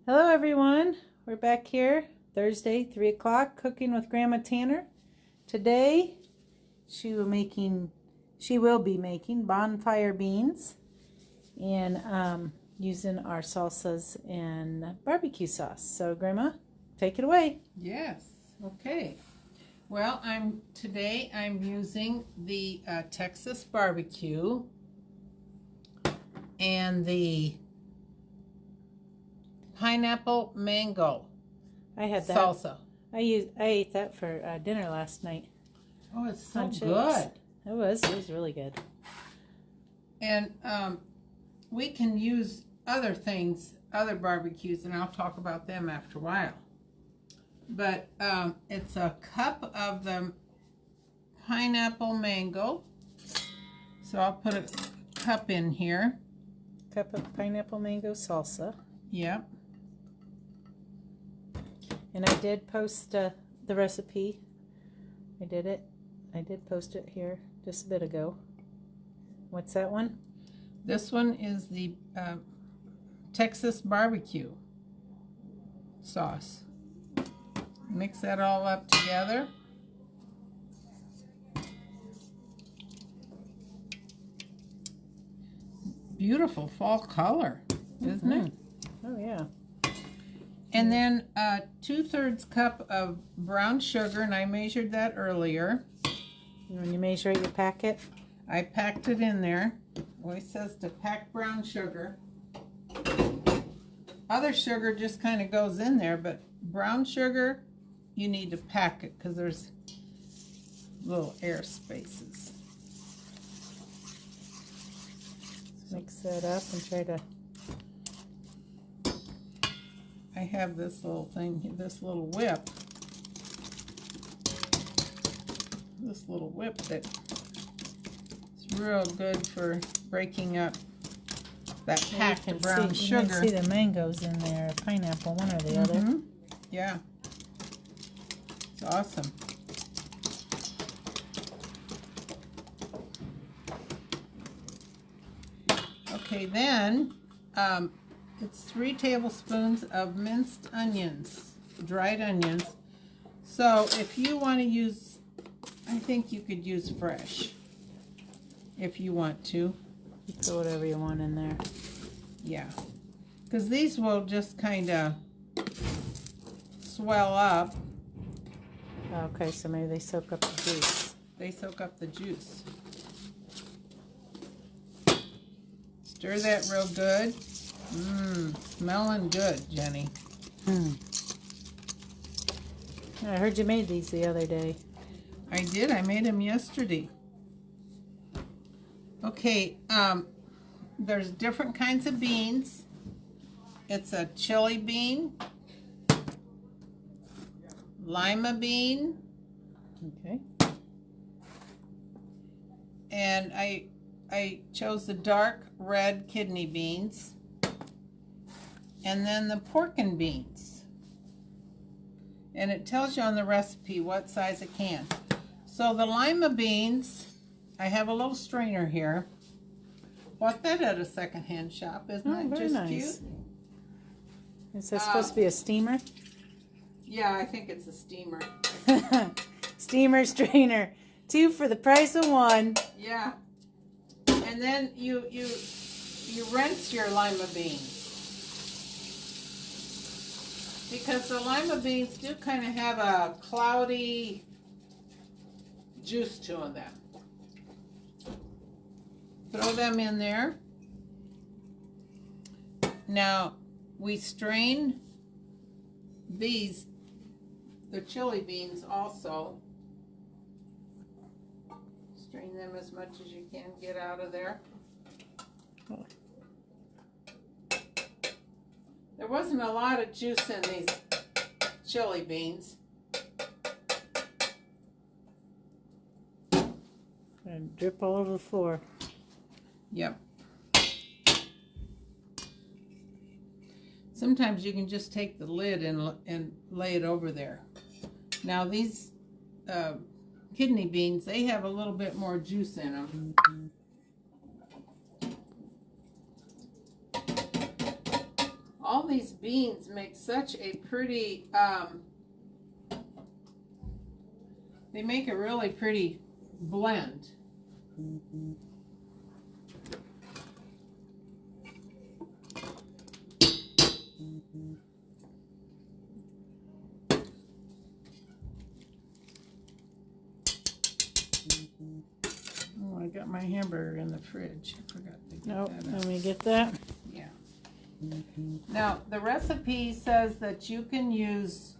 Hello everyone, we're back here Thursday 3 o'clock cooking with Grandma Tanner. Today she will be making bonfire beans and using our salsas and barbecue sauce. So Grandma, take it away. Yes, okay. Well, today I'm using the Texas barbecue and the pineapple mango I had that. salsa. I ate that for dinner last night. Oh, it's so Chips. good. It was really good. And we can use other things, other barbecues, and I'll talk about them after a while. But it's a cup of the pineapple mango. So I'll put a cup in here. Cup of pineapple mango salsa. Yep. And I did post the recipe. I did post it here just a bit ago. What's that one? This one is the Texas barbecue sauce. Mix that all up together. Beautiful fall color, isn't it? Oh yeah. And then 2/3 cup of brown sugar, and I measured that earlier. When you measure it, you pack it? I packed it in there. Always says to pack brown sugar. Other sugar just kind of goes in there, but brown sugar, you need to pack it because there's little air spaces. Mix that up and try to... I have this little thing, this little whip. This little whip that is real good for breaking up that packed brown sugar. You can see the mangoes in there, pineapple, one or the other. Yeah. It's awesome. Okay, then it's 3 tablespoons of minced onions, dried onions. So if you want to use, I think you could use fresh if you want to. You put whatever you want in there. Yeah, because these will just kind of swell up. Okay, so maybe they soak up the juice. They soak up the juice. Stir that real good. Smelling good, Jenny. I heard you made these the other day. I did. I made them yesterday. Okay, there's different kinds of beans. It's a chili bean, lima bean, Okay. and I chose the dark red kidney beans, and then the pork and beans. And it tells you on the recipe what size a can. So the lima beans, I have a little strainer here. Bought that at a secondhand shop. Isn't that very just nice. cute? Is that supposed to be a steamer? Yeah, I think it's a steamer. Steamer strainer. 2 for the price of 1. Yeah. And then you rinse your lima beans. Because the lima beans do kind of have a cloudy juice to them. Throw them in there. Now, we strain these, the chili beans also. Strain them as much as you can get out of there. There wasn't a lot of juice in these chili beans. And drip all over the floor. Yep. Sometimes you can just take the lid and lay it over there. Now these kidney beans, they have a little bit more juice in them. all these beans make such a pretty, they make a really pretty blend. Oh, I got my hamburger in the fridge. I forgot to get Nope, that out. let me get that. Yeah. Now, the recipe says that you can use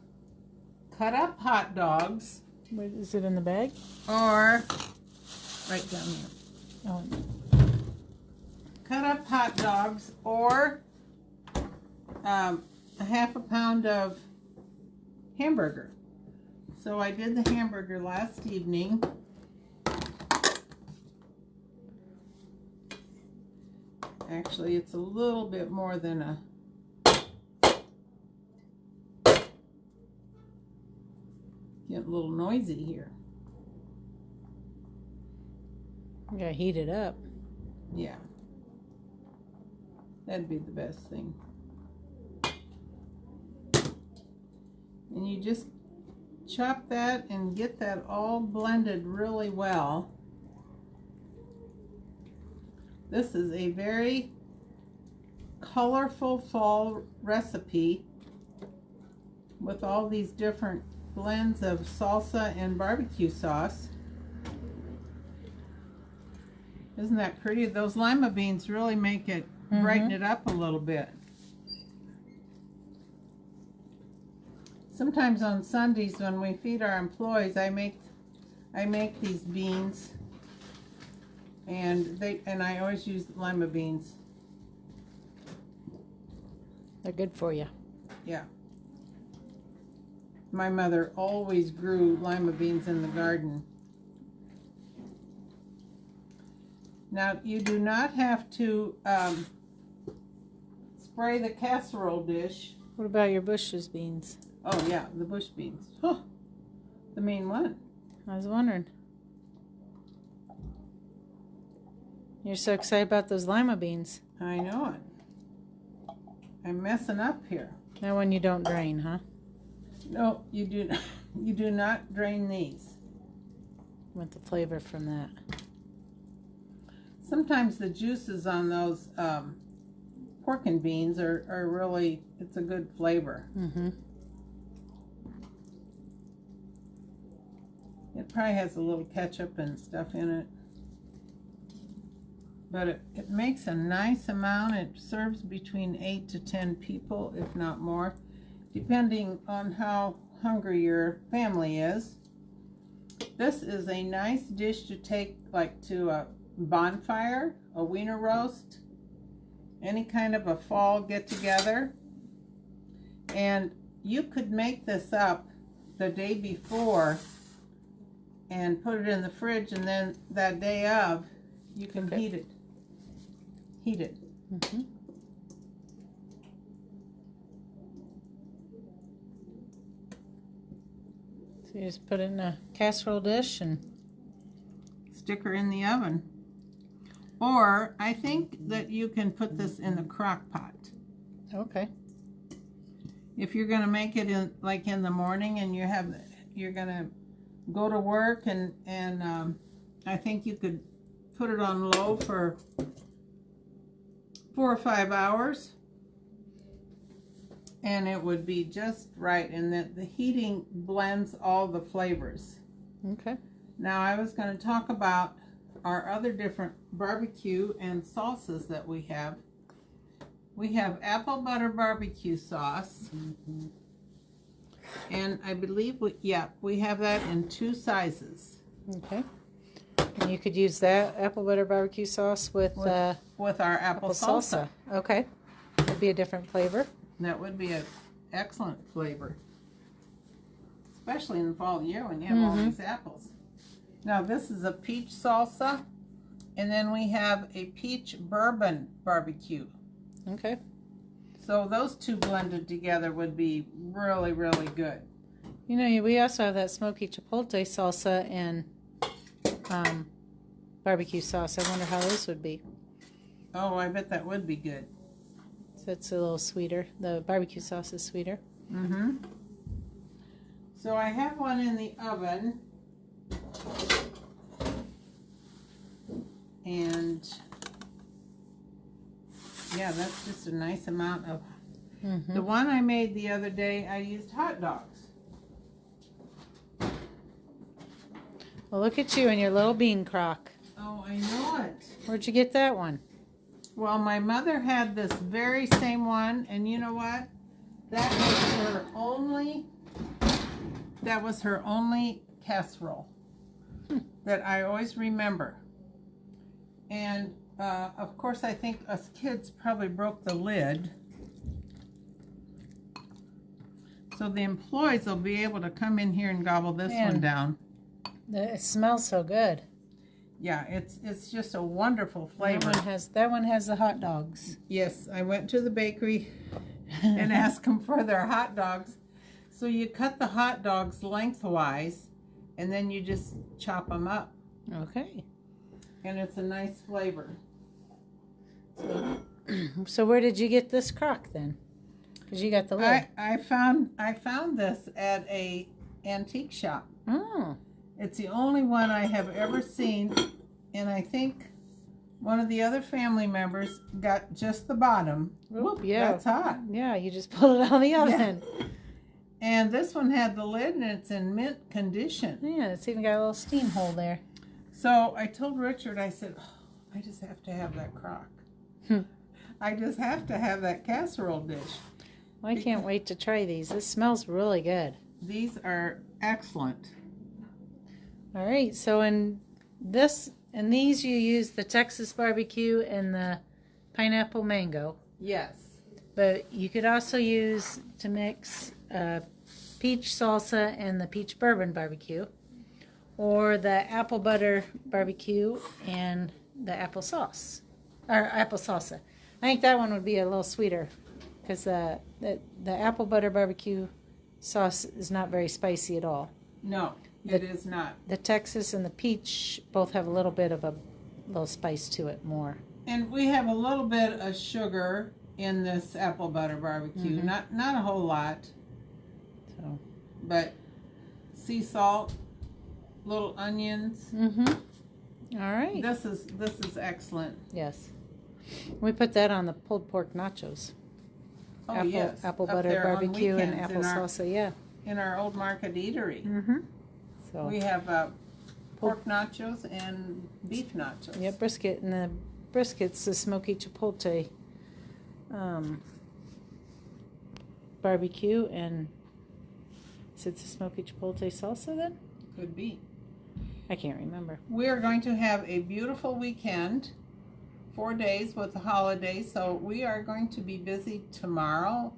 cut up hot dogs Wait, is it in the bag? or right down there. Oh, Cut up hot dogs or a half a pound of hamburger. So I did the hamburger last evening. Actually, it's a little bit more than a getting a little noisy here. you gotta heat it up. Yeah. That'd be the best thing. And you just chop that and get that all blended really well. This is a very colorful fall recipe with all these different blends of salsa and barbecue sauce. Isn't that pretty? Those lima beans really make it brighten it up a little bit. Sometimes on Sundays when we feed our employees, I make these beans, and I always use lima beans. They're good for you. Yeah. My mother always grew lima beans in the garden. Now, you do not have to spray the casserole dish. What about your Bush's beans? Oh, yeah, the bush beans. Huh, the main one. I was wondering. You're so excited about those lima beans. I know it. I'm messing up here. That one you don't drain, huh? No, you do not drain these. Want the flavor from that. Sometimes the juices on those pork and beans are really, it's a good flavor. Mm-hmm. It probably has a little ketchup and stuff in it. But it makes a nice amount. It serves between 8 to 10 people, if not more, depending on how hungry your family is. This is a nice dish to take like to a bonfire, a wiener roast, any kind of a fall get-together. And you could make this up the day before and put it in the fridge, and then that day of, you can heat it. Heat it. Mm-hmm. So you just put it in a casserole dish and Stick her in the oven. Or I think that you can put this in the crock pot. okay. If you're gonna make it in like in the morning and you're gonna go to work and I think you could put it on low for 4 or 5 hours and it would be just right, and that the heating blends all the flavors. Okay. Now I was going to talk about our other different barbecue and salsas that we have. We have apple butter barbecue sauce. And I believe we have that in 2 sizes. Okay. And you could use that apple butter barbecue sauce with our apple salsa. Okay. It'd be a different flavor. That would be an excellent flavor. Especially in the fall year when you have all these apples. Now this is a peach salsa. And then we have a peach bourbon barbecue. Okay. So those 2 blended together would be really, really good. You know, we also have that smoky chipotle salsa and barbecue sauce. I wonder how those would be. Oh, I bet that would be good. So it's a little sweeter. The barbecue sauce is sweeter. Mm-hmm. So I have one in the oven. And yeah, that's just a nice amount of... The one I made the other day, I used hot dogs. Well, look at you and your little bean crock. Oh, I know it. Where'd you get that one? Well, my mother had this very same one, and you know what? That was her only casserole that I always remember. And of course, I think us kids probably broke the lid. So the employees will be able to come in here and gobble this one down. It smells so good. Yeah, it's just a wonderful flavor. That one has the hot dogs. Yes, I went to the bakery and asked them for their hot dogs. So you cut the hot dogs lengthwise, and then you just chop them up. Okay. And it's a nice flavor. So where did you get this crock then? Because you got the lid. I found this at a antique shop. Oh. It's the only one I have ever seen, and I think one of the other family members got just the bottom. Oop, yeah. That's hot. Yeah, you just pulled it out of the oven. Yeah. And this one had the lid, and it's in mint condition. Yeah, it's even got a little steam hole there. So I told Richard, I said, oh, I just have to have that crock. I just have to have that casserole dish. Well, I can't wait to try these. This smells really good. These are excellent. All right, so in these you use the Texas barbecue and the pineapple mango. Yes. But you could also use to mix peach salsa and the peach bourbon barbecue, or the apple butter barbecue and the apple sauce, or apple salsa. I think that one would be a little sweeter because the apple butter barbecue sauce is not very spicy at all. No, it is not. The Texas and the peach both have a little bit of a little spice to it more. And we have a little bit of sugar in this apple butter barbecue. Not a whole lot. So, but sea salt, little onions. All right. This is excellent. Yes. We put that on the pulled pork nachos. Oh, yes. Apple Up butter there on barbecue and weekends apple salsa, yeah. In our old market eatery. So We have pork nachos and beef nachos. yeah, brisket, and the brisket's the smoky chipotle barbecue, and is it the smoky chipotle salsa then? Could be. I can't remember. We are going to have a beautiful weekend, 4 days with the holidays, so we are going to be busy tomorrow,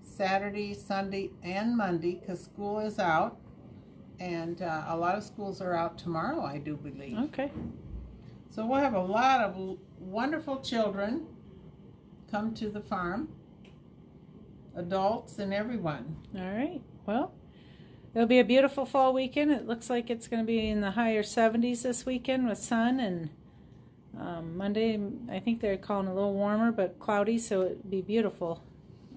Saturday, Sunday, and Monday, because school is out, and a lot of schools are out tomorrow, I do believe. Okay. So we'll have a lot of wonderful children come to the farm, adults and everyone. All right. Well, it'll be a beautiful fall weekend. It looks like it's going to be in the higher 70s this weekend with sun, and Monday, I think they're calling it a little warmer, but cloudy, so it'll be beautiful.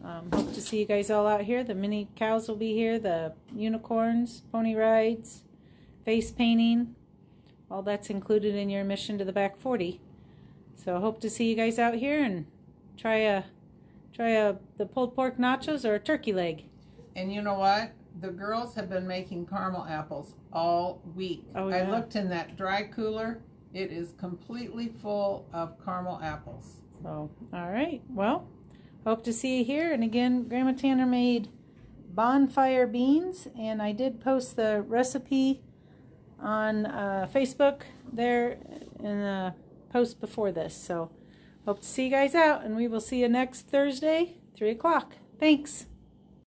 Hope to see you guys all out here. The mini cows will be here, the unicorns, pony rides, face painting. All that's included in your admission to the back 40. So hope to see you guys out here and try the pulled pork nachos or a turkey leg. And you know what? The girls have been making caramel apples all week. Oh, yeah. I looked in that dry cooler. It is completely full of caramel apples. So, all right. Well, hope to see you here. And again, Grandma Tanner made bonfire beans, and I did post the recipe on Facebook there in the post before this. So, hope to see you guys out, and we will see you next Thursday, 3 o'clock. Thanks.